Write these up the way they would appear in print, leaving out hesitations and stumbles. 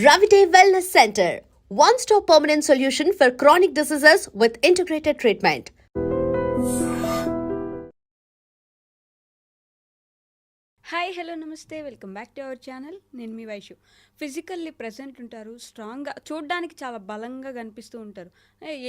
Ravite Wellness Center, one-stop permanent solution for chronic diseases with integrated treatment. Hi hello నమస్తే welcome back to our channel. నేను మీ Vaishu. Physically present ఉంటారు, స్ట్రాంగ్గా చూడడానికి చాలా బలంగా కనిపిస్తూ ఉంటారు.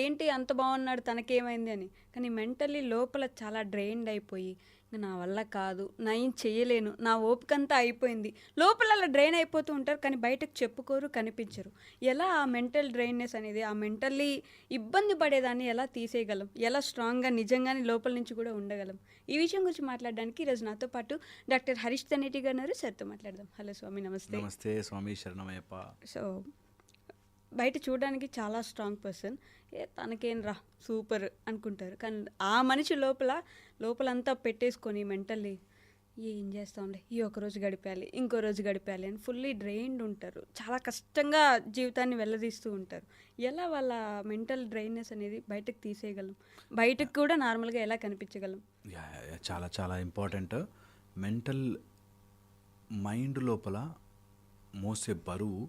ఏంటి అంత బాగున్నాడు తనకేమైంది అని. కానీ మెంటల్లీ లోపల చాలా డ్రైన్డ్ అయిపోయి ఇంకా నా వల్ల కాదు, నా ఏం చేయలేను, నా ఓపిక అంతా అయిపోయింది, లోపల అలా డ్రైన్ అయిపోతూ ఉంటారు. కానీ బయటకు చెప్పుకోరు, కనిపించరు. ఎలా ఆ మెంటల్ డ్రైన్నెస్ అనేది, ఆ మెంటల్లీ ఇబ్బంది పడేదాన్ని ఎలా తీసేయగలం, ఎలా స్ట్రాంగ్గా నిజంగానే లోపల నుంచి కూడా ఉండగలం, ఈ విషయం గురించి మాట్లాడడానికి ఈరోజు నాతో పాటు డాక్టర్ హరీష్ తనేటి గారు ఉన్నారు. సార్తో మాట్లాడదాం. హలో స్వామి, నమస్తే. నమస్తే స్వామి, శరణమయ్యప్ప. సో బయట చూడడానికి చాలా స్ట్రాంగ్ పర్సన్, తనకేం రా సూపర్ అనుకుంటారు. కానీ ఆ మనిషి లోపలంతా పెట్టేసుకొని మెంటల్లీ ఏం చేస్తాంలే, ఈ ఒక రోజు గడిపేయాలి, ఇంకో రోజు గడిపేయాలి అని ఫుల్లీ డ్రైన్డ్ ఉంటారు. చాలా కష్టంగా జీవితాన్ని వెళ్ళదీస్తూ ఉంటారు. ఎలా వాళ్ళ మెంటల్ డ్రైన్నెస్ అనేది బయటకు తీసేయగలం, బయటకు కూడా నార్మల్గా ఎలా కనిపించగలం? చాలా చాలా ఇంపార్టెంట్. మెంటల్ మైండ్ లోపల మోసే బరువు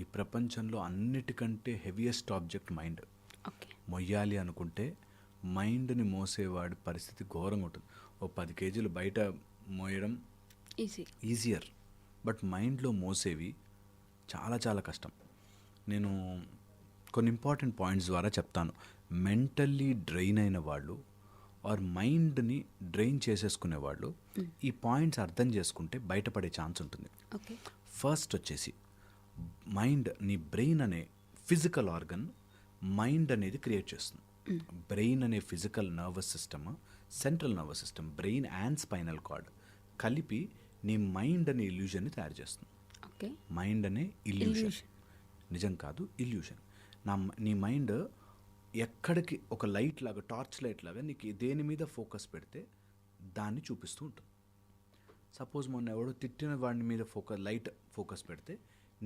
ఈ ప్రపంచంలో అన్నిటికంటే హెవియెస్ట్ ఆబ్జెక్ట్ మైండ్. మొయ్యాలి అనుకుంటే మైండ్ని మోసేవాడి పరిస్థితి ఘోరంగా ఉంటుంది. ఓ 10 కేజీలు బయట మోయడం ఈజియర్, బట్ మైండ్లో మోసేవి చాలా చాలా కష్టం. నేను కొన్ని ఇంపార్టెంట్ పాయింట్స్ ద్వారా చెప్తాను. మెంటల్లీ డ్రైన్ అయిన వాళ్ళు ఆర్ మైండ్ని డ్రైన్ చేసేసుకునే వాళ్ళు ఈ పాయింట్స్ అర్థం చేసుకుంటే బయటపడే ఛాన్స్ ఉంటుంది. ఫస్ట్ వచ్చేసి మైండ్, నీ బ్రెయిన్ అనే ఫిజికల్ ఆర్గన్ మైండ్ అనేది క్రియేట్ చేస్తుంది. బ్రెయిన్ అనే physical nervous system, central nervous system, brain and spinal cord కలిపి నీ మైండ్ అనే ఇల్యూజన్ని తయారు చేస్తుంది. మైండ్ అనే ఇల్యూషన్, నిజం కాదు ఇల్యూషన్. నీ మైండ్ ఎక్కడికి ఒక లైట్ లాగా, టార్చ్ లైట్ లాగా నీకు దేని మీద ఫోకస్ పెడితే దాన్ని చూపిస్తూ ఉంటుంది. సపోజ్ మొన్న ఎవడో తిట్టిన వాడి మీద లైట్ ఫోకస్ పెడితే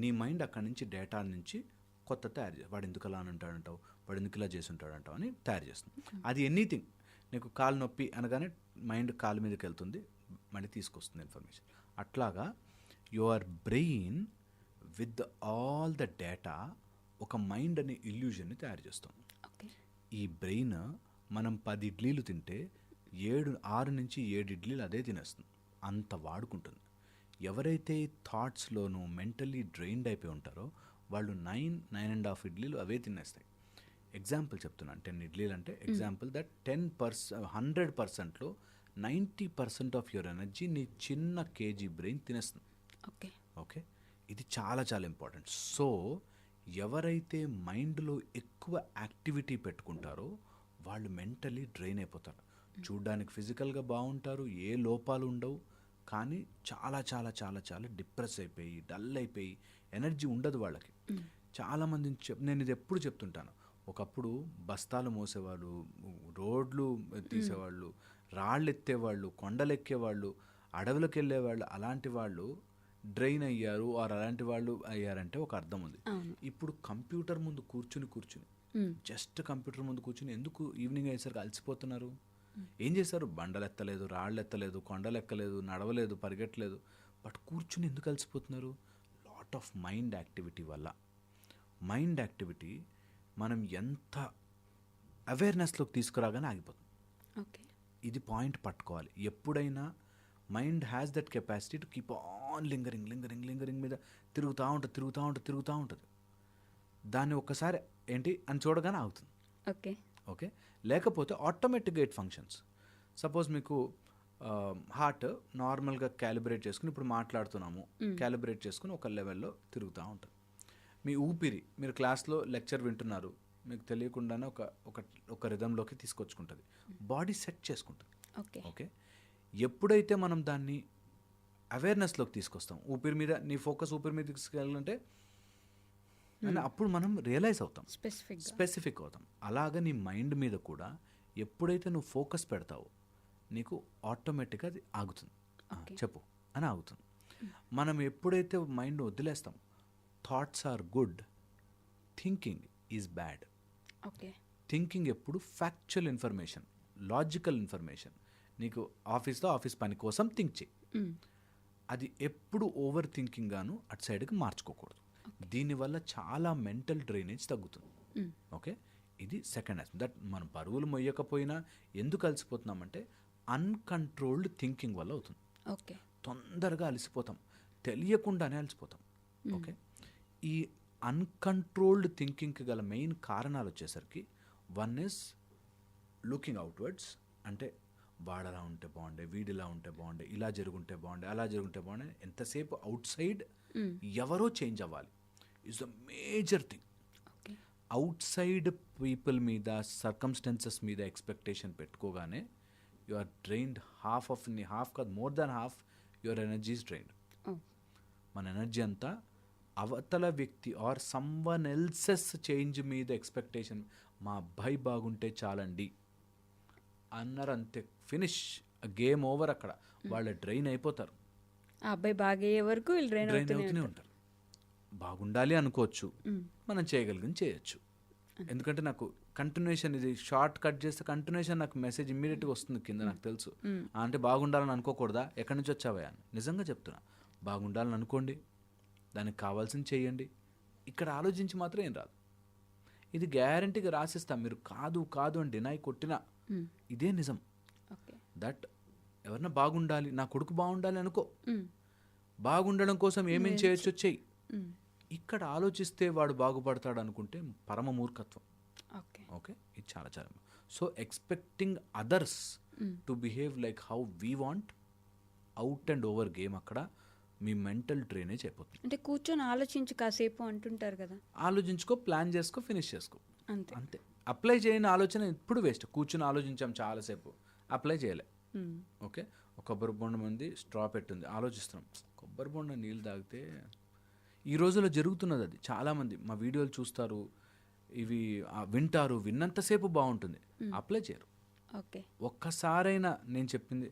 నీ మైండ్ అక్కడి నుంచి డేటా నుంచి కొత్త తయారు చేస్తుంది. వాడు ఎందుకు అలా అని ఉంటాడంటావు, వాడు ఎందుకు ఇలా చేసి ఉంటాడంటావు అని తయారు చేస్తుంది. అది ఎనీథింగ్. నీకు కాలు నొప్పి అనగానే మైండ్ కాలు మీదకి వెళ్తుంది, మళ్ళీ తీసుకొస్తుంది ఇన్ఫర్మేషన్. అట్లాగా your brain with all the data ఒక మైండ్ అనే ఇల్యూజన్ని తయారు చేస్తుంది. ఈ బ్రెయిన్ మనం 10 ఇడ్లీలు తింటే 6 నుంచి 7 ఇడ్లీలు అదే తినేస్తుంది, అంత వాడుకుంటుంది. ఎవరైతే థాట్స్లోనూ మెంటల్లీ డ్రైన్డ్ అయిపోయి ఉంటారో వాళ్ళు 9.5 ఇడ్లీలు అవే తినేస్తాయి. ఎగ్జాంపుల్ చెప్తున్నాను, 10 ఇడ్లీలు అంటే ఎగ్జాంపుల్ దట్ 100%లో 90% ఆఫ్ యువర్ ఎనర్జీ నీ చిన్న కేజీ బ్రెయిన్ తినేస్తుంది. ఓకే, ఇది చాలా చాలా ఇంపార్టెంట్. సో ఎవరైతే మైండ్లో ఎక్కువ యాక్టివిటీ పెట్టుకుంటారో వాళ్ళు మెంటల్లీ డ్రైన్ అయిపోతారు. చూడ్డానికి ఫిజికల్గా బాగుంటారు, ఏ లోపాలు ఉండవు, కానీ చాలా చాలా చాలా చాలా డిప్రెస్ అయిపోయి, డల్ అయిపోయి, ఎనర్జీ ఉండదు వాళ్ళకి. చాలామంది నేను ఇది ఎప్పుడు చెప్తుంటాను. ఒకప్పుడు బస్తాలు మోసేవాళ్ళు, రోడ్లు తీసేవాళ్ళు, రాళ్ళు ఎత్తేవాళ్ళు, కొండలు ఎక్కేవాళ్ళు, అడవులకు వెళ్ళేవాళ్ళు, అలాంటి వాళ్ళు డ్రైన్ అయ్యారు ఆర్ అలాంటి వాళ్ళు అయ్యారంటే ఒక అర్థం ఉంది. ఇప్పుడు కంప్యూటర్ ముందు కూర్చుని జస్ట్ కంప్యూటర్ ముందు కూర్చుని ఎందుకు ఈవినింగ్ అయ్యేసరికి అలసిపోతున్నారు? ఏం చేశారు? బండలు ఎత్తలేదు, రాళ్ళు ఎత్తలేదు, కొండలు ఎక్కలేదు, నడవలేదు, పరిగెట్టలేదు, బట్ కూర్చుని ఎందుకు అలసిపోతున్నారు? లాట్ ఆఫ్ మైండ్ యాక్టివిటీ వల్ల. మైండ్ యాక్టివిటీ మనం ఎంత అవేర్నెస్లోకి తీసుకురాగానే ఆగిపోతుంది. ఇది పాయింట్ పట్టుకోవాలి. ఎప్పుడైనా mind has that capacity to keep on lingering మీద తిరుగుతూ ఉంటుంది. దాన్ని ఒక్కసారి ఏంటి అని చూడగానే ఆగుతుంది. ఓకే, లేకపోతే ఆటోమేటిక్గా ఇట్ ఫంక్షన్స్. సపోజ్ మీకు హార్ట్ నార్మల్గా క్యాలిబ్రేట్ చేసుకుని, ఇప్పుడు మాట్లాడుతున్నాము, క్యాలిబ్రేట్ చేసుకుని ఒక లెవెల్లో తిరుగుతూ ఉంటుంది. మీ ఊపిరి, మీరు క్లాస్లో లెక్చర్ వింటున్నారు, మీకు తెలియకుండానే ఒక రిథంలోకి తీసుకొచ్చుకుంటుంది, బాడీ సెట్ చేసుకుంటుంది. ఓకే, ఎప్పుడైతే మనం దాన్ని అవేర్నెస్లోకి తీసుకొస్తాం, ఊపిరి మీద నీ ఫోకస్ ఊపిరి మీద తీసుకెళ్ళాలంటే అని అప్పుడు మనం రియలైజ్ అవుతాం, స్పెసిఫిక్ అవుతాం. అలాగా నీ మైండ్ మీద కూడా ఎప్పుడైతే నువ్వు ఫోకస్ పెడతావో నీకు ఆటోమేటిక్గా అది ఆగుతుంది. చెప్పు అని ఆగుతుంది. మనం ఎప్పుడైతే మైండ్ వదిలేస్తాం, thoughts are good, thinking is bad. Thinking ఎప్పుడు ఫ్యాక్చువల్ ఇన్ఫర్మేషన్, లాజికల్ ఇన్ఫర్మేషన్. నీకు ఆఫీస్ పని కోసం థింక్ చేయి, అది ఎప్పుడు ఓవర్ థింకింగ్ గాను అటు సైడ్కి మార్చుకోకూడదు. దీనివల్ల చాలా మెంటల్ డ్రైనేజ్ తగ్గుతుంది. ఓకే, ఇది సెకండ్ ఆస్పెక్ట్. దట్ మనం బరువులు మొయ్యకపోయినా ఎందుకు అలసిపోతున్నామంటే అన్కంట్రోల్డ్ థింకింగ్ వల్ల అవుతుంది. ఓకే. తొందరగా అలసిపోతాం, తెలియకుండానే అలసిపోతాం. ఓకే, ఈ అన్కంట్రోల్డ్ థింకింగ్కి గల మెయిన్ కారణాలు వచ్చేసరికి వన్ ఇస్ లుకింగ్ అవుట్వర్డ్స్, అంటే వాడలా ఉంటే బాగుండే, వీడిలా ఉంటే బాగుండే, ఇలా జరుగుంటే బాగుండే, అలా జరుగుంటే బాగుండే. ఎంతసేపు అవుట్ సైడ్ ఎవరో చేంజ్ అవ్వాలి is the major thing. Outside people మీద, సర్కమ్స్టెన్సెస్ మీద ఎక్స్పెక్టేషన్ పెట్టుకోగానే యు ఆర్ డ్రైన్డ్. హాఫ్ కాదు, more than half your energy is drained. మన ఎనర్జీ అంతా అవతల వ్యక్తి ఆర్ సమ్వన్ ఎల్సెస్ చేంజ్ మీద ఎక్స్పెక్టేషన్. మా అబ్బాయి బాగుంటే చాలండి అన్నారు, అంతే, ఫినిష్, గేమ్ ఓవర్. అక్కడ వాళ్ళు డ్రైన్ అయిపోతారు. ఆ అబ్బాయి బాగయ్యే వరకు వీళ్ళు డ్రైన్ అవుతూనే ఉంటారు. బాగుండాలి అనుకోవచ్చు, మనం చేయగలిగింది చేయొచ్చు. ఎందుకంటే నాకు కంటిన్యూషన్, ఇది షార్ట్ కట్ చేస్తే కంటిన్యూషన్ నాకు మెసేజ్ ఇమ్మీడియట్గా వస్తుంది కింద, నాకు తెలుసు. అంటే బాగుండాలని అనుకోకూడదా, ఎక్కడి నుంచి వచ్చావా అని. నిజంగా చెప్తున్నా, బాగుండాలని అనుకోండి, దానికి కావాల్సింది చేయండి. ఇక్కడ ఆలోచించి మాత్రం ఏం రాదు. ఇది గ్యారంటీగా రాసిస్తాం. మీరు కాదు కాదు అని డినై కొట్టినా ఇదే నిజం. దట్ ఎవరన్నా బాగుండాలి, నా కొడుకు బాగుండాలి అనుకో, బాగుండడం కోసం ఏమేం చేయొచ్చు చెయ్యి. ఇక్కడ ఆలోచిస్తే వాడు బాగుపడతాడు అనుకుంటే పరమ మూర్ఖత్వం. ఓకే, ఇది చాలా చాలా. So expecting others to behave like how we want, out and over game. అక్కడ మీ మెంటల్ డ్రైనేజ్ అయిపోతుంది. అంటే కూర్చొని ఆలోచించు కాసేపు అంటుంటారు కదా, ఆలోచించుకో, ప్లాన్ చేసుకో, ఫినిష్ చేసుకో, అంతే అంతే. అప్లై చేయని ఆలోచన ఇప్పుడు వేస్ట్. కూర్చొని ఆలోచించాం చాలాసేపు, అప్లై చేయలే. ఓకే, ఒక కొబ్బరి బొండం ఉంది, స్ట్రా పెట్టుంది, ఆలోచిస్తున్నాం, కొబ్బరి బొండం నీళ్ళు తాగితే. ఈ రోజుల్లో జరుగుతున్నది అది. చాలామంది మా వీడియోలు చూస్తారు, ఇవి వింటారు, విన్నంతసేపు బాగుంటుంది, అప్లై చేయరు. ఓకే, ఒక్కసారైనా నేను చెప్పింది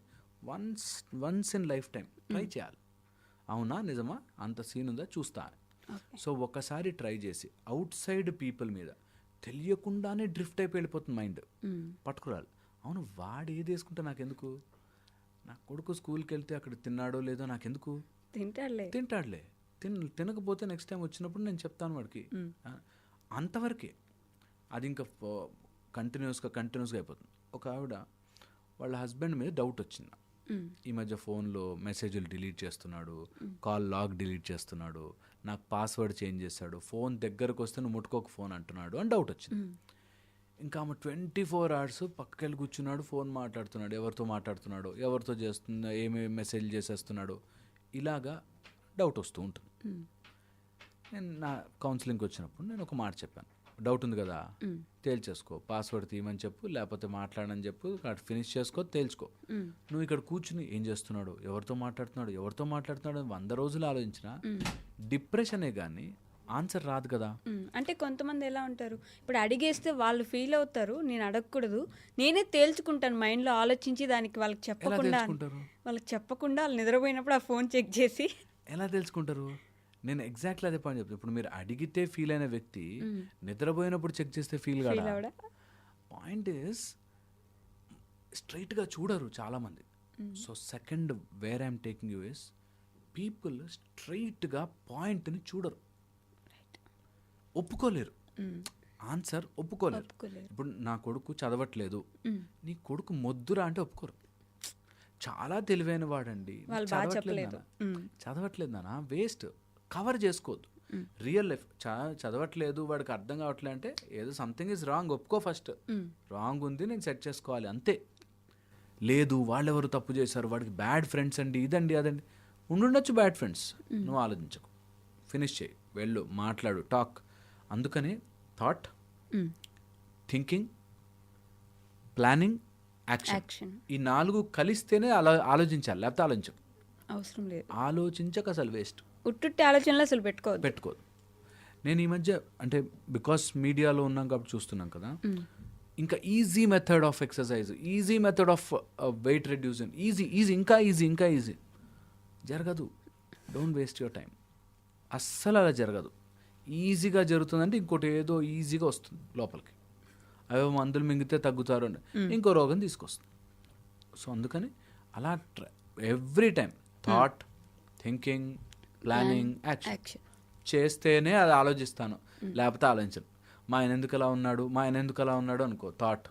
once in life time try చేయాలి. అవునా, నిజమా, అంత సీన్ ఉందా, చూస్తా. సో ఒక్కసారి ట్రై చేసి అవుట్ సైడ్ పీపుల్ మీద తెలియకుండానే డ్రిఫ్ట్ అయిపోయి వెళ్ళిపోతుంది మైండ్. పట్టుకురాలి. అవును, వాడు ఏది వేసుకుంటే నాకెందుకు, నా కొడుకు స్కూల్కి వెళ్తే అక్కడ తిన్నాడో లేదో నాకెందుకు, తింటాడులే, తినకపోతే నెక్స్ట్ టైం వచ్చినప్పుడు నేను చెప్తాను వాడికి, అంతవరకే. అది ఇంకా కంటిన్యూస్గా అయిపోతుంది. ఒక ఆవిడ వాళ్ళ హస్బెండ్ మీద డౌట్ వచ్చింది. ఈ మధ్య ఫోన్లో మెసేజ్లు డిలీట్ చేస్తున్నాడు, కాల్ లాగ్ డిలీట్ చేస్తున్నాడు, నాకు పాస్వర్డ్ చేంజ్ చేశాడు, ఫోన్ దగ్గరకు వస్తే నువ్వు ముట్టుకోక ఫోన్ అంటున్నాడు అని డౌట్ వచ్చింది. ఇంకా ఆమె 24 hours పక్కకెళ్ళి కూర్చున్నాడు, ఫోన్ మాట్లాడుతున్నాడు, ఎవరితో మాట్లాడుతున్నాడు, ఎవరితో చేస్తున్నా, ఏమేమి మెసేజ్లు చేసేస్తున్నాడు, ఇలాగా డౌట్ వస్తూ ఉంటుంది. నేను నా కౌన్సిలింగ్కి వచ్చినప్పుడు నేను ఒక మాట చెప్పాను, డౌట్ ఉంది కదా, తేల్చేసుకో, పాస్వర్డ్ తీయమని చెప్పు, లేకపోతే మాట్లాడని చెప్పు, ఫినిష్ చేసుకో, తేల్చుకో. నువ్వు ఇక్కడ కూర్చుని ఏం చేస్తున్నాడు, ఎవరితో మాట్లాడుతున్నాడు 100 రోజులు ఆలోచించినా డిప్రెషనే కానీ ఆన్సర్ రాదు కదా. అంటే కొంతమంది ఎలా ఉంటారు, ఇప్పుడు అడిగేస్తే వాళ్ళు ఫీల్ అవుతారు, నేను అడగకూడదు, నేనే తేల్చుకుంటాను మైండ్లో ఆలోచించి, దానికి వాళ్ళకి చెప్పకుండా వాళ్ళు నిద్రపోయినప్పుడు ఆ ఫోన్ చెక్ చేసి ఎలా తెలుసుకుంటారు. నేను ఎగ్జాక్ట్లీ అదే పాయింట్ చెప్తాను. ఇప్పుడు మీరు అడిగితే ఫీల్ అయిన వ్యక్తి నిద్రపోయినప్పుడు చెక్ చేస్తే ఫీల్ కాదా. పాయింట్ ఈస్ స్ట్రైట్గా చూడరు చాలామంది. So second where I'm taking you is people స్ట్రైట్గా పాయింట్ని చూడరు, ఒప్పుకోలేరు, ఆన్సర్ ఒప్పుకోలేరు. ఇప్పుడు నా కొడుకు చదవట్లేదు, నీ కొడుకు మొద్దురా అంటే ఒప్పుకోరు. చాలా తెలివైన వాడండి, చదవట్లేదు నాన్న, వేస్ట్, కవర్ చేసుకోవద్దు. రియల్ లైఫ్ చదవట్లేదు, వాడికి అర్థం కావట్లేదు అంటే ఏదో సంథింగ్ ఈజ్ రాంగ్, ఒప్పుకో ఫస్ట్. రాంగ్ ఉంది, నేను సెట్ చేసుకోవాలి, అంతే. లేదు వాళ్ళెవరు తప్పు చేశారు, వాడికి బ్యాడ్ ఫ్రెండ్స్ అండి, ఇదండి అదండి, ఉండుండొచ్చు బ్యాడ్ ఫ్రెండ్స్, నువ్వు ఆలోచించకు, ఫినిష్ చేయి, వెళ్ళు, మాట్లాడు, టాక్. అందుకని థాట్, థింకింగ్, ప్లానింగ్, యాక్షన్, ఈ 4 కలిస్తేనే ఆలోచించాలి, లేకపోతే ఆలోచించకు. అవసరం లేదు, ఆలోచించక అసలు వేస్ట్. ఉట్టుట్టి ఆలోచనలు అసలు పెట్టుకోదు. నేను ఈ మధ్య అంటే బికాస్ మీడియాలో ఉన్నాం కాబట్టి చూస్తున్నాం కదా, ఇంకా easy method of exercise, easy method of weight reduction, easy ఇంకా ఈజీ జరగదు. Don't waste your time. అస్సలు అలా జరగదు. ఈజీగా జరుగుతుందంటే ఇంకోటి ఏదో ఈజీగా వస్తుంది లోపలికి, అవి మందులు మింగితే తగ్గుతారు అని ఇంకో రోగం తీసుకొస్తుంది. సో అందుకని అలా every time thought, thinking, planning, action చేస్తేనే అది ఆలోచిస్తాను, లేకపోతే ఆలోచించను. మా ఆయన ఎందుకు అలా ఉన్నాడు అనుకో, థాట్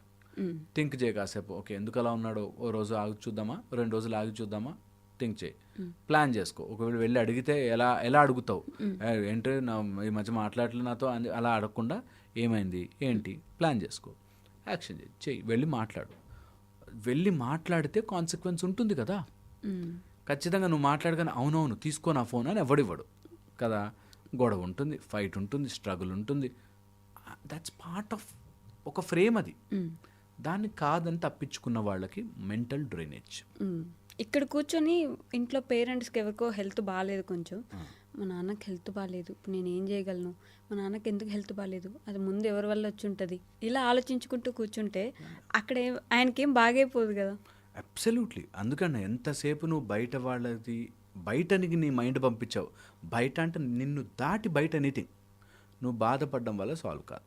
థింక్ చేయి కాసేపు. ఓకే, ఎందుకు అలా ఉన్నాడో ఓ రోజు ఆగి చూద్దామా, 2 రోజులు ఆగి చూద్దామా, థింక్ చేయి, ప్లాన్ చేసుకో. ఒకవేళ వెళ్ళి అడిగితే ఎలా అడుగుతావు, ఏంటి ఈ మధ్య మాట్లాడలేదు నాతో అని అలా అడగకుండా ఏమైంది ఏంటి ప్లాన్ చేసుకో, యాక్షన్ చెయ్యి, వెళ్ళి మాట్లాడు. వెళ్ళి మాట్లాడితే కాన్సిక్వెన్స్ ఉంటుంది కదా. ఖచ్చితంగా నువ్వు మాట్లాడగానే అవునవును తీసుకో నా ఫోన్ అని ఎవడివ్వడు కదా. గొడవ ఉంటుంది, ఫైట్ ఉంటుంది, స్ట్రగుల్ ఉంటుంది. దట్స్ పార్ట్ ఆఫ్ ఒక ఫ్రేమ్ అది. దాన్ని కాదని తప్పించుకున్న వాళ్ళకి మెంటల్ డ్రైనేజ్. ఇక్కడ కూర్చొని ఇంట్లో పేరెంట్స్కి ఎవరికో హెల్త్ బాగాలేదు, కొంచెం మా నాన్నకి హెల్త్ బాగాలేదు, ఇప్పుడు నేను ఏం చేయగలను, మా నాన్నకి ఎందుకు హెల్త్ బాగాలేదు, అది ముందు ఎవరి వల్ల వచ్చి ఉంటుంది, ఇలా ఆలోచించుకుంటూ కూర్చుంటే అక్కడ ఆయనకేం బాగైపోదు కదా. అబ్సల్యూట్లీ. అందుకని ఎంతసేపు నువ్వు బయటనికి నీ మైండ్ పంపించావు. బయట అంటే నిన్ను దాటి బయట ఎనీథింగ్ నువ్వు బాధపడడం వల్ల సాల్వ్ కాదు.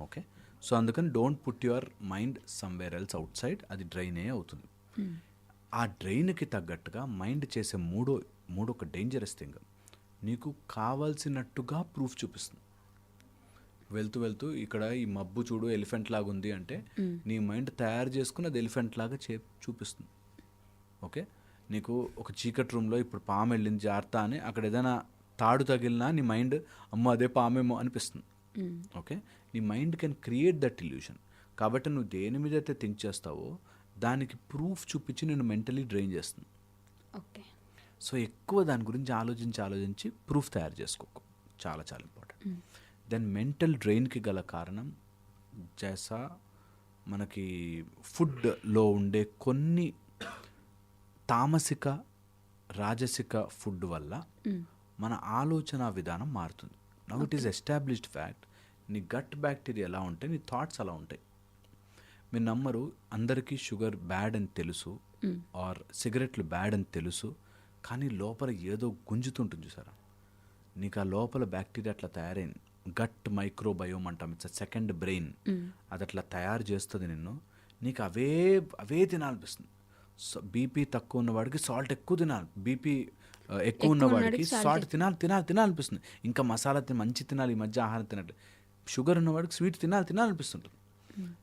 ఓకే, సో అందుకని don't put your mind somewhere else out side. అది డ్రైనే అవుతుంది. ఆ డ్రైన్కి తగ్గట్టుగా మైండ్ చేసే మూడొక డేంజరస్ థింగ్, నీకు కావాల్సినట్టుగా ప్రూఫ్ చూపిస్తుంది. వెళ్తూ ఇక్కడ ఈ మబ్బు చూడు ఎలిఫెంట్ లాగా ఉంది అంటే నీ మైండ్ తయారు చేసుకుని అది ఎలిఫెంట్ లాగా చూపిస్తుంది. ఓకే, నీకు ఒక చీకటి రూమ్లో ఇప్పుడు పాము వెళ్ళింది జాగ్రత్త అని అక్కడ ఏదైనా తాడు తగిలినా నీ మైండ్ అమ్మో అదే పామేమో అనిపిస్తుంది. ఓకే, నీ mind can create that illusion. కాబట్టి నువ్వు దేని మీద అయితే థింక్ చేస్తావో దానికి ప్రూఫ్ చూపించి నేను మెంటలీ డ్రైన్ చేస్తుంది. ఓకే, సో ఎక్కువ దాని గురించి ఆలోచించి ప్రూఫ్ తయారు చేసుకోకు. చాలా చాలా ఇంపార్టెంట్. దెన్ మెంటల్ డ్రైన్కి గల కారణం జైసా మనకి ఫుడ్లో ఉండే కొన్ని తామసిక రాజసిక ఫుడ్ వల్ల మన ఆలోచన విధానం మారుతుంది. Now it is established fact. నీ గట్ బ్యాక్టీరియా ఎలా ఉంటే నీ థాట్స్ అలా ఉంటాయి. మీరు నమ్మరు, అందరికీ షుగర్ బ్యాడ్ అని తెలుసు ఆర్ సిగరెట్లు బ్యాడ్ అని తెలుసు, కానీ లోపల ఏదో గుంజుతుంటుంది చూసారా. నీకు ఆ లోపల బ్యాక్టీరియా అట్లా తయారైంది. గట్ మైక్రోబయోమ్ అంటాం, ఇట్స్ సెకండ్ బ్రెయిన్. అది అట్లా తయారు చేస్తుంది నిన్ను. నీకు అవే తినాలనిపిస్తుంది. బీపీ తక్కువ ఉన్నవాడికి సాల్ట్ ఎక్కువ తినాలి, బీపీ ఎక్కువ ఉన్నవాడికి సాల్ట్ తినాలనిపిస్తుంది. ఇంకా మసాలా మంచి తినాలి, ఈ మధ్య ఆహారం తినట్టు. షుగర్ ఉన్నవాడికి స్వీట్ తినాలనిపిస్తుంటుంది.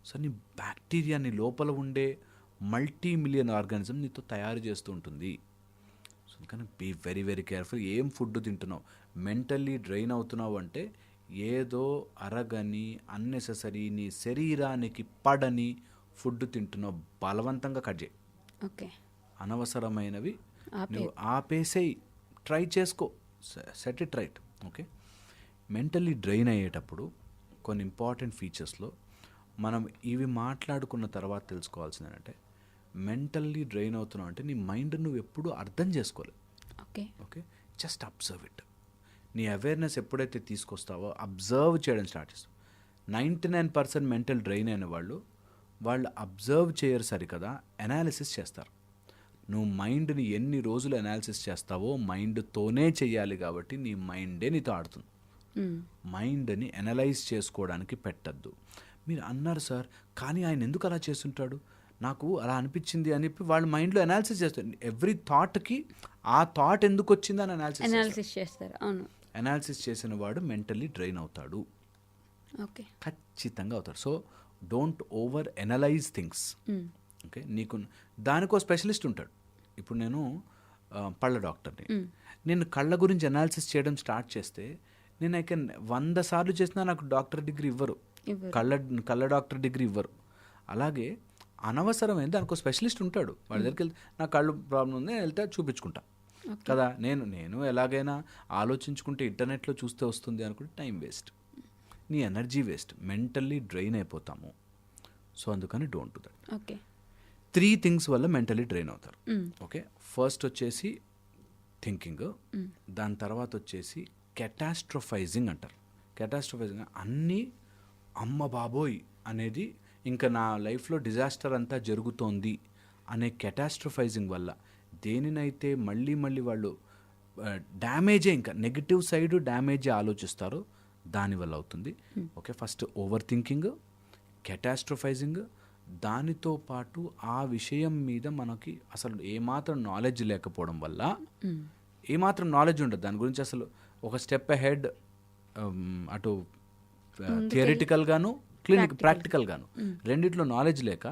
సో నీ బ్యాక్టీరియా నీ లోపల ఉండే మల్టీ-మిలియన్ ఆర్గానిజం నీతో తయారు చేస్తూ ఉంటుంది. సో అందుకని బీ వెరీ వెరీ కేర్ఫుల్. ఏం ఫుడ్ తింటున్నావు, మెంటల్లీ డ్రైన్ అవుతున్నావు అంటే ఏదో అరగని అన్నెసెసరీ నీ శరీరానికి పడని ఫుడ్ తింటున్నావు. బలవంతంగా కట్ చేయి. ఓకే, అనవసరమైనవి నువ్వు ఆపేసేయి, ట్రై చేసుకో, set it right. Okay, mentally drain అయ్యేటప్పుడు కొన్ని ఇంపార్టెంట్ ఫీచర్స్లో మనం ఇవి మాట్లాడుకున్న తర్వాత తెలుసుకోవాల్సింది ఏంటంటే, మెంటల్లీ డ్రైన్ అవుతున్నావు అంటే నీ మైండ్ నువ్వు ఎప్పుడూ అర్థం చేసుకోలేదు. Okay, just observe it. నీ అవేర్నెస్ ఎప్పుడైతే తీసుకొస్తావో అబ్జర్వ్ చేయడం స్టార్ట్ చేస్తావు. 99% మెంటల్ డ్రైన్ అయిన వాళ్ళు అబ్జర్వ్ చేయరు సరికదా, అనాలిసిస్ చేస్తారు. నువ్వు మైండ్ని ఎన్ని రోజులు అనాలిసిస్ చేస్తావో మైండ్తోనే చెయ్యాలి. కాబట్టి నీ మైండే నీతో ఆడుతుంది. మైండ్ని అనలైజ్ చేసుకోవడానికి పెట్టద్దు. మీరు అన్నారు సార్, కానీ ఆయన ఎందుకు అలా చేస్తుంటాడు, నాకు అలా అనిపించింది అని చెప్పి వాళ్ళు మైండ్లో అనాలిసిస్ చేస్తారు. ఎవ్రీ థాట్కి ఆ థాట్ ఎందుకు వచ్చిందని అనాలిసిస్ చేస్తారు. అవును, అనాలిసిస్ చేసిన వాడు మెంటల్లీ డ్రైన్ అవుతాడు. ఓకే, ఖచ్చితంగా అవుతాడు. So don't over analyse things. Okay, నీకు దానికో స్పెషలిస్ట్ ఉంటాడు. ఇప్పుడు నేను పళ్ళ డాక్టర్ని, నేను కళ్ళ గురించి అనాలిసిస్ చేయడం స్టార్ట్ చేస్తే నేను 100 సార్లు చేసినా నాకు డాక్టర్ డిగ్రీ ఇవ్వరు, కళ్ళ డాక్టర్ డిగ్రీ ఇవ్వరు. అలాగే అనవసరమైంది దానికో స్పెషలిస్ట్ ఉంటాడు, వాడి దగ్గరికి వెళ్తే నా కళ్ళు ప్రాబ్లం ఉంది వెళ్తే చూపించుకుంటా కదా. నేను ఎలాగైనా ఆలోచించుకుంటే ఇంటర్నెట్లో చూస్తే వస్తుంది అనుకుంటే టైం వేస్ట్, నీ ఎనర్జీ వేస్ట్, మెంటల్లీ డ్రైన్ అయిపోతాము. సో అందుకని don't do that. Okay, 3 things వల్ల మెంటల్లీ డ్రైన్ అవుతారు. ఓకే, ఫస్ట్ వచ్చేసి థింకింగ్, దాని తర్వాత వచ్చేసి కెటాస్ట్రోఫైజింగ్ అంటారు. కెటాస్ట్రోఫైజింగ్ అన్నీ అమ్మ బాబోయ్ అనేది ఇంకా నా లైఫ్లో డిజాస్టర్ అంతా జరుగుతోంది అనే కెటాస్ట్రోఫైజింగ్ వల్ల దేనినైతే మళ్ళీ వాళ్ళు డ్యామేజే, ఇంకా నెగిటివ్ సైడ్ డ్యామేజే ఆలోచిస్తారో దానివల్ల అవుతుంది. ఓకే, ఫస్ట్ ఓవర్ థింకింగ్, కెటాస్ట్రోఫైజింగ్, దానితో పాటు ఆ విషయం మీద మనకి అసలు ఏమాత్రం నాలెడ్జ్ లేకపోవడం వల్ల, ఏమాత్రం నాలెడ్జ్ ఉండదు దాని గురించి, అసలు ఒక స్టెప్ అహెడ్ అటు థియరిటికల్ గాను క్లినిక్ ప్రాక్టికల్ గాను రెండిట్లో నాలెడ్జ్ లేక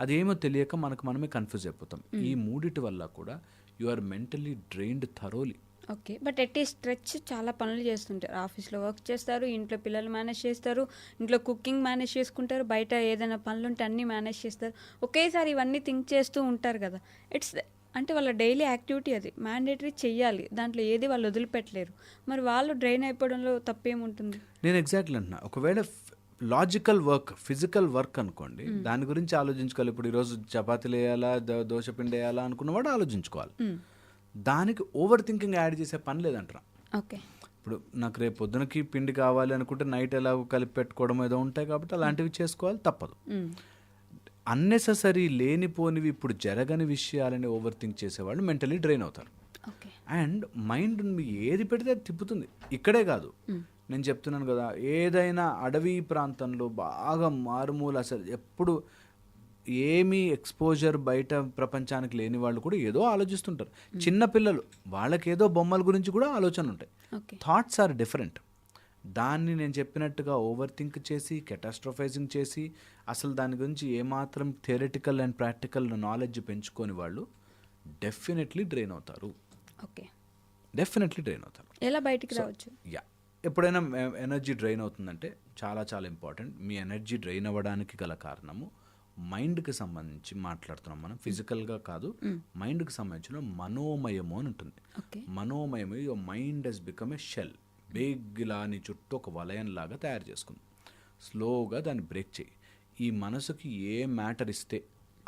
అదేమో తెలియక మనకు మనమే కన్ఫ్యూజ్ అయిపోతాం. ఈ మూడిటి వల్ల కూడా you are mentally drained thoroughly. Okay, but at ఈ స్ట్రెచ్ చాలా పనులు చేస్తుంటారు. ఆఫీస్లో వర్క్ చేస్తారు, ఇంట్లో పిల్లలు మేనేజ్ చేస్తారు, ఇంట్లో కుకింగ్ మేనేజ్ చేసుకుంటారు, బయట ఏదైనా పనులు ఉంటే అన్నీ మేనేజ్ చేస్తారు. ఒకేసారి ఇవన్నీ థింక్ చేస్తూ ఉంటారు కదా. ఇట్స్ అంటే వాళ్ళ డైలీ యాక్టివిటీ అది మ్యాండేటరీ చెయ్యాలి, దాంట్లో ఏది వాళ్ళు వదిలిపెట్టలేరు. మరి వాళ్ళు డ్రైన్ అయిపోవడంలో తప్పేముంటుంది? నేను ఎగ్జాక్ట్లీ అంటున్నా, ఒకవేళ లాజికల్ వర్క్ ఫిజికల్ వర్క్ అనుకోండి, దాని గురించి ఆలోచించుకోవాలి. ఇప్పుడు ఈరోజు చపాతీలు వేయాలా దోశ పిండి వేయాలా అనుకున్నవాడు ఆలోచించుకోవాలి. దానికి ఓవర్ థింకింగ్ యాడ్ చేసే పని లేదంటారా. ఓకే, ఇప్పుడు నాకు రేపు పొద్దునకి పిండి కావాలి అనుకుంటే నైట్ ఎలాగో కలిపి పెట్టుకోవడం ఏదో ఉంటాయి కాబట్టి అలాంటివి చేసుకోవాలి, తప్పదు. అన్నెసెసరీ లేనిపోనివి ఇప్పుడు జరగని విషయాలని ఓవర్ థింక్ చేసేవాళ్ళు మెంటలీ డ్రైన్ అవుతారు. అండ్ మైండ్ ఏది పెడితే అది తిప్పుతుంది. ఇక్కడే కాదు, నేను చెప్తున్నాను కదా, ఏదైనా అడవి ప్రాంతంలో బాగా మారుమూల అసలు ఎప్పుడు ఏమీ ఎక్స్పోజర్ బయట ప్రపంచానికి లేని వాళ్ళు కూడా ఏదో ఆలోచిస్తుంటారు. చిన్నపిల్లలు వాళ్ళకి ఏదో బొమ్మల గురించి కూడా ఆలోచన ఉంటాయి. Thoughts are different. దాన్ని నేను చెప్పినట్టుగా ఓవర్ థింక్ చేసి కెటాస్ట్రోఫైజింగ్ చేసి అసలు దాని గురించి ఏమాత్రం థియరిటికల్ అండ్ ప్రాక్టికల్ నాలెడ్జ్ పెంచుకొని వాళ్ళు డెఫినెట్లీ డ్రైన్ అవుతారు. ఓకే, డెఫినెట్లీ డ్రైన్ అవుతారు. ఎలా బయటికి రావచ్చు? ఎప్పుడైనా ఎనర్జీ డ్రైన్ అవుతుందంటే చాలా చాలా ఇంపార్టెంట్. మీ ఎనర్జీ డ్రైన్ అవ్వడానికి గల కారణము మైండ్కి సంబంధించి మాట్లాడుతున్నాం మనం, ఫిజికల్గా కాదు. మైండ్కి సంబంధించిన మనోమయము అని ఉంటుంది. మనోమయము, your mind has become a shell. బేగ్లా నీ చుట్టూ ఒక వలయం లాగా తయారు చేసుకుంది. స్లోగా దాన్ని బ్రేక్ చేయి. ఈ మనసుకి ఏ మ్యాటర్ ఇస్తే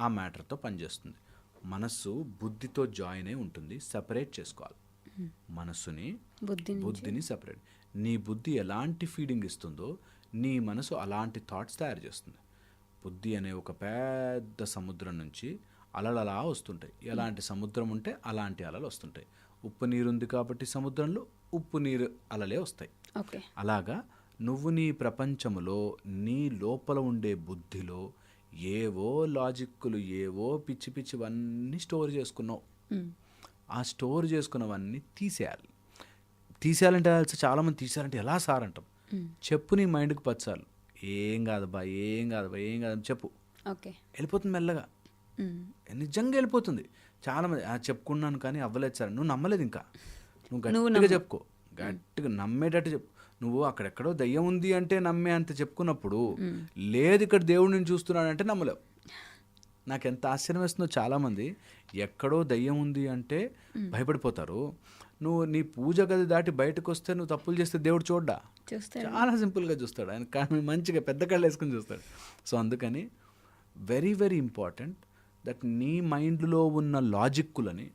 ఆ మ్యాటర్తో పనిచేస్తుంది. మనస్సు బుద్ధితో జాయిన్ అయి ఉంటుంది. సెపరేట్ చేసుకోవాలి మనస్సుని, బుద్ధిని సెపరేట్. నీ బుద్ధి ఎలాంటి ఫీడింగ్ ఇస్తుందో నీ మనసు అలాంటి థాట్స్ తయారు చేస్తుంది. బుద్ధి అనే ఒక పెద్ద సముద్రం నుంచి అలలు అలా వస్తుంటాయి. ఎలాంటి సముద్రం ఉంటే అలాంటి అలలు వస్తుంటాయి. ఉప్పు నీరు ఉంది కాబట్టి సముద్రంలో ఉప్పు నీరు అలలే వస్తాయి. అలాగా నువ్వు నీ ప్రపంచములో నీ లోపల ఉండే బుద్ధిలో ఏవో లాజిక్లు, ఏవో పిచ్చి పిచ్చివన్నీ స్టోర్ చేసుకున్నావు. ఆ స్టోర్ చేసుకున్నవన్నీ తీసేయాలి. తీసేయాలంటే చాలామంది తీసేయాలంటే ఎలా సార్ అంటాం. చెప్పు నీ మైండ్కి 10 సార్లు, ఏం కాదబ్బా ఏం కాదబ్బా ఏం కాదని చెప్పు. వెళ్ళిపోతుంది మెల్లగా, నిజంగా వెళ్ళిపోతుంది. చాలామంది చెప్పుకున్నాను కానీ అవ్వలేదు సార్. నువ్వు నమ్మలేదు, ఇంకా నువ్వు గట్టిగా చెప్పుకో, గట్టిగా నమ్మేటట్టు చెప్పు. నువ్వు అక్కడెక్కడో దయ్యం ఉంది అంటే నమ్మే అంత చెప్పుకున్నప్పుడు, లేదు ఇక్కడ దేవుడిని చూస్తున్నాడంటే నమ్మలేవు. నాకు ఎంత ఆశ్చర్యం వేస్తుందో, చాలామంది ఎక్కడో దయ్యం ఉంది అంటే భయపడిపోతారు. నువ్వు నీ పూజ గది దాటి బయటకు వస్తే నువ్వు తప్పులు చేస్తే దేవుడు చూడ్డా, చాలా సింపుల్గా చూస్తాడు. ఆయన కానీ మంచిగా పెద్ద కళ్ళు వేసుకుని చూస్తాడు. సో అందుకని వెరీ వెరీ ఇంపార్టెంట్ దట్ నీ మైండ్లో ఉన్న లాజిక్కులని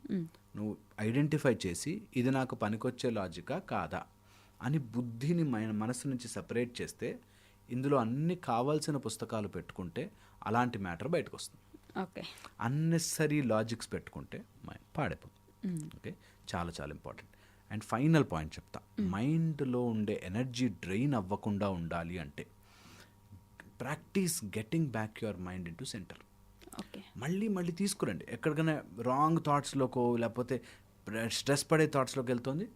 నువ్వు ఐడెంటిఫై చేసి ఇది నాకు పనికొచ్చే లాజికా కాదా అని బుద్ధిని మనసు నుంచి సెపరేట్ చేస్తే, ఇందులో అన్ని కావాల్సిన పుస్తకాలు పెట్టుకుంటే అలాంటి మ్యాటర్ బయటకు వస్తుంది. అన్నెసరీ లాజిక్స్ పెట్టుకుంటే మైండ్ పాడైపోతుంది. ఓకే, చాలా చాలా ఇంపార్టెంట్. అండ్ ఫైనల్ పాయింట్ చెప్తా, మైండ్లో ఉండే ఎనర్జీ డ్రైన్ అవ్వకుండా ఉండాలి అంటే practice getting back your mind in to centre. మళ్ళీ తీసుకురండి. ఎక్కడికైనా రాంగ్ థాట్స్లోకో లేకపోతే స్ట్రెస్ పడే థాట్స్లోకి వెళ్తుంది,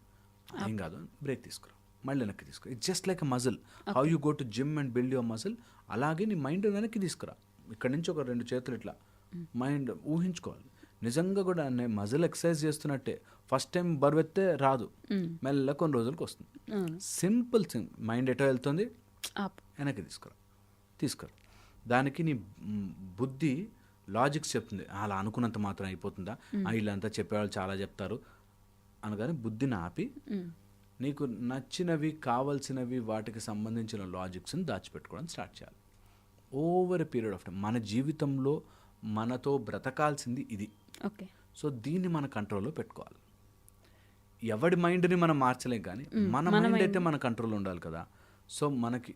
ఏం కాదు, బ్రేక్ తీసుకురా, మళ్ళీ వెనక్కి తీసుకురా. It's just like a muscle. How you go to gym and build your muscle, అలాగే నీ మైండ్ వెనక్కి తీసుకురా. ఇక్కడ నుంచి ఒక 2 చేతులు ఇట్లా మైండ్ ఊహించుకోవాలి. నిజంగా కూడా నేను మజిల్ ఎక్సర్సైజ్ చేస్తున్నట్టే. ఫస్ట్ టైం బరువెత్తే రాదు, మెల్ల కొన్ని రోజులకు వస్తుంది. Simple thing. మైండ్ ఎటో వెళ్తుంది, వెనక్కి తీసుకురా. దానికి నీ బుద్ధి లాజిక్స్ చెప్తుంది, అలా అనుకున్నంత మాత్రం అయిపోతుందా, వీళ్ళంతా చెప్పేవాళ్ళు చాలా చెప్తారు అనగానే బుద్ధిని ఆపి నీకు నచ్చినవి కావాల్సినవి వాటికి సంబంధించిన లాజిక్స్ని దాచిపెట్టుకోవడం స్టార్ట్ చేయాలి. Over a period of time మన జీవితంలో మనతో బ్రతకాల్సింది ఇది. సో దీన్ని మన కంట్రోల్లో పెట్టుకోవాలి. ఎవడి మైండ్ని మనం మార్చలేం, కానీ మన మైండ్ అయితే మన కంట్రోల్లో ఉండాలి కదా. సో మనకి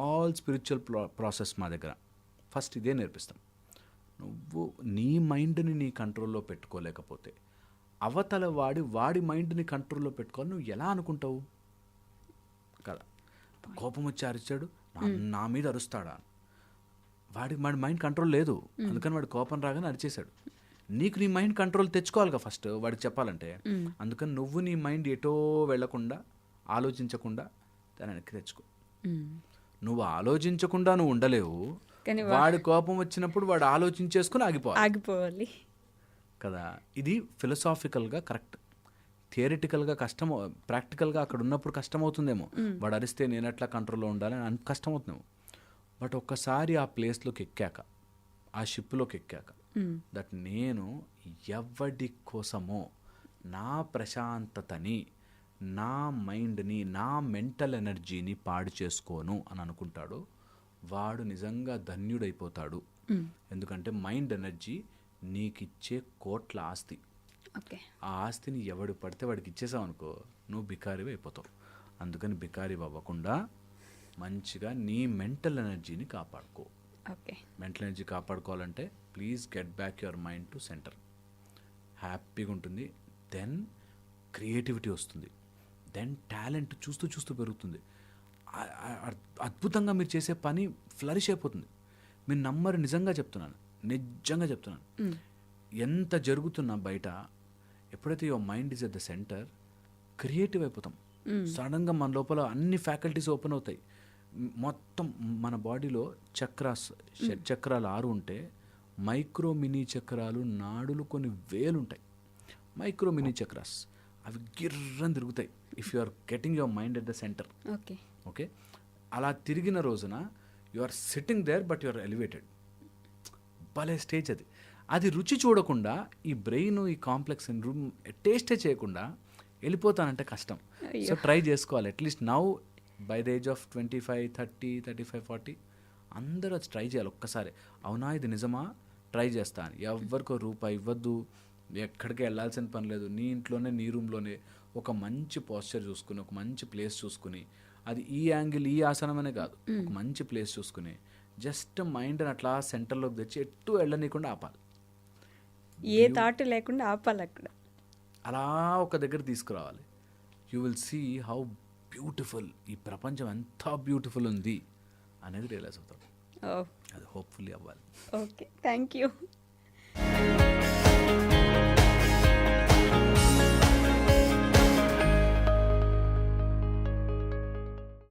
ఆల్ స్పిరిచువల్ ప్రాసెస్ మా దగ్గర ఫస్ట్ ఇదే నేర్పిస్తాం. నువ్వు నీ మైండ్ని నీ కంట్రోల్లో పెట్టుకోలేకపోతే అవతల వాడి మైండ్ని కంట్రోల్లో పెట్టుకోవాలి నువ్వు ఎలా అనుకుంటావు కదా. కోపం వచ్చి అరిచాడు, నా మీద అరుస్తాడా, వాడి మైండ్ కంట్రోల్ లేదు, అందుకని వాడి కోపం రాగానే అరిచేశాడు. నీకు నీ మైండ్ కంట్రోల్ తెచ్చుకోవాలిగా ఫస్ట్ వాడికి చెప్పాలంటే. అందుకని నువ్వు నీ మైండ్ ఎటో వెళ్లకుండా ఆలోచించకుండా దాన్ని వెనక్కి తెచ్చుకో. నువ్వు ఆలోచించకుండా నువ్వు ఉండలేవు, కానీ వాడి కోపం వచ్చినప్పుడు వాడు ఆలోచించేసుకుని ఆగిపోవాలి ఆగిపోవాలి. కదా. ఇది ఫిలసాఫికల్గా కరెక్ట్. థియరిటికల్గా కష్టం, ప్రాక్టికల్గా అక్కడ ఉన్నప్పుడు కష్టమవుతుందేమో. వాడు అరిస్తే నేను ఎట్లా కంట్రోల్లో ఉండాలని కష్టమవుతుందేమో. బట్ ఒక్కసారి ఆ ప్లేస్లోకి ఎక్కాక, ఆ షిప్లోకి ఎక్కాక, దట్ నేను ఎవడి కోసమో నా ప్రశాంతతని, నా మైండ్ని, నా మెంటల్ ఎనర్జీని పాడు చేసుకోను అని అనుకుంటాడు, వాడు నిజంగా ధన్యుడైపోతాడు. ఎందుకంటే మైండ్ ఎనర్జీ నీకిచ్చే కోట్ల ఆస్తి. ఓకే. ఆ ఆస్తిని ఎవడు పడితే వాడికి ఇచ్చేసావు అనుకో, నువ్వు బికారివి అయిపోతావు. అందుకని బికారి అవ్వకుండా మంచిగా నీ మెంటల్ ఎనర్జీని కాపాడుకో. ఓకే. మెంటల్ ఎనర్జీ కాపాడుకోవాలంటే please get back your mind to centre. హ్యాపీగా ఉంటుంది. దెన్ క్రియేటివిటీ వస్తుంది. దెన్ టాలెంట్ చూస్తూ చూస్తూ పెరుగుతుంది. అద్భుతంగా మీరు చేసే పని ఫ్లరిష్ అయిపోతుంది. మీరు నమ్మరు, నిజంగా చెప్తున్నాను, నిజంగా చెప్తున్నాను. ఎంత జరుగుతున్నా బయట, ఎప్పుడైతే your mind is at the centre, creative అయిపోతాం. సడన్గా మన లోపల అన్ని ఫ్యాకల్టీస్ ఓపెన్ అవుతాయి. మొత్తం మన బాడీలో చక్రాస్, చక్రాలు 6 ఉంటే మైక్రో మినీ చక్రాలు, నాడులు కొన్ని వేలు ఉంటాయి. మైక్రో మినీ చక్రాస్ అవి గిర్రని తిరుగుతాయి if you are getting your mind at the centre. Okay. Okay, అలా తిరిగిన రోజున you are sitting there but you are elevated. భలే స్టేజ్ అది. అది రుచి చూడకుండా ఈ బ్రెయిన్, ఈ కాంప్లెక్స్ రూమ్ టేస్టే చేయకుండా వెళ్ళిపోతానంటే కష్టం. సో ట్రై చేసుకోవాలి. At least now by the age of 25, 30, 35, 40 అందరూ అది ట్రై చేయాలి ఒక్కసారి. అవునా ఇది నిజమా, ట్రై చేస్తాను. ఎవరికో రూపాయి ఇవ్వద్దు, ఎక్కడికి వెళ్ళాల్సిన పని లేదు. నీ ఇంట్లోనే, నీ రూమ్లోనే ఒక మంచి పోస్చర్ చూసుకుని, ఒక మంచి ప్లేస్ చూసుకుని, అది ఈ యాంగిల్, ఈ ఆసనం అనే కాదు, ఒక మంచి ప్లేస్ చూసుకుని జస్ట్ మైండ్ని అట్లా సెంటర్లోకి తెచ్చి ఎటు వెళ్ళనీయకుండా ఆపాలి. ఏ థాట్ లేకుండా ఆపాలి అక్కడ. అలా ఒక దగ్గర తీసుకురావాలి. You will see how beautiful ఈ ప్రపంచం ఎంత బ్యూటిఫుల్ ఉంది అనేది రియలైజ్ అవుతాం. అది హోప్ఫుల్లీ అవ్వాలి. Okay, thank you.